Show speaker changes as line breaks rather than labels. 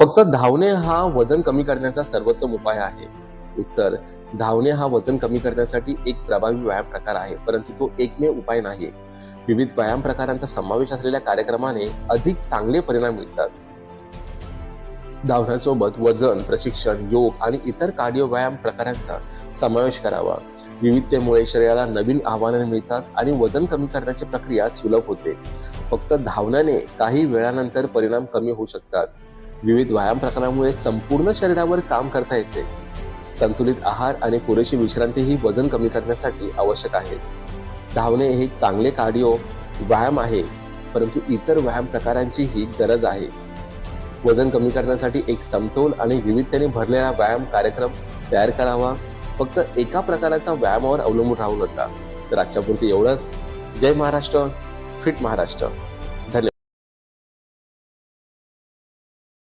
फक्त धावणे हा वजन कमी करण्याचा सर्वोत्तम उपाय आहे. उत्तर: धावणे हा वजन कमी करण्यासाठी एक प्रभावी व्यायाम प्रकार आहे, परंतु तो एकमेव उपाय नाही. विविध व्यायाम प्रकारांचा समावेश असलेल्या कार्यक्रमाने अधिक चांगले परिणाम मिळतात. धावण्यासोबत वजन, प्रशिक्षण, योग आणि इतर कार्डिओ व्यायाम प्रकारांचा समावेश करावा. विविधतेमुळे शरीराला नवीन आव्हाने मिळतात आणि वजन कमी करण्याची प्रक्रिया सुलभ होते. फक्त धावण्याने काही वेळानंतर परिणाम कमी होऊ शकतात. विविध व्यायाम प्रकारांमुळे संपूर्ण शरीरावर काम करता येते. संतुलित आहार आणि पुरेशी विश्रांती ही वजन कमी करण्यासाठी आवश्यक आहे. धावणे हे चांगले कार्डिओ व्यायाम आहे, परंतु इतर व्यायाम प्रकारांचीही गरज आहे. वजन कमी करण्यासाठी एक समतोल आणि विविधतेने भरलेला व्यायाम कार्यक्रम तयार करावा. फक्त एका प्रकाराचा व्यायामावर अवलंबून राहू नका. तर आजच्या पुरती एवढंच. जय महाराष्ट्र, फिट महाराष्ट्र.